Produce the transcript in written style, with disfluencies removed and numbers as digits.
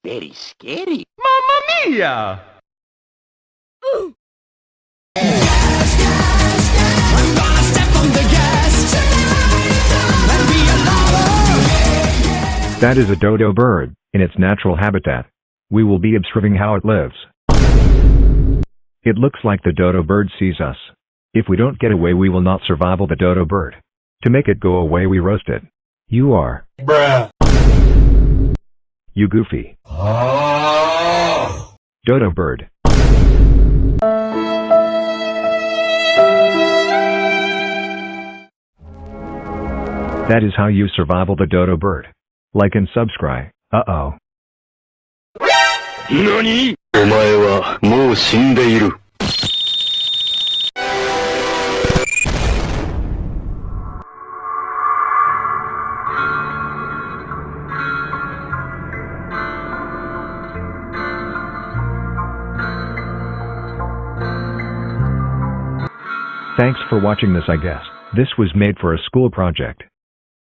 very scary. Mamma mia! That is a dodo bird, in its natural habitat. We will be observing how it lives. It looks like the dodo bird sees us. If we don't get away, we will not survive the dodo bird. To make it go away, we roast it. You are. Bruh. You goofy. Dodo bird. That is how you survive the dodo bird. Like and subscri. Uh-oh. NANI?! お前はもう死んでいる。Thanks for watching this, I guess. This was made for a school project.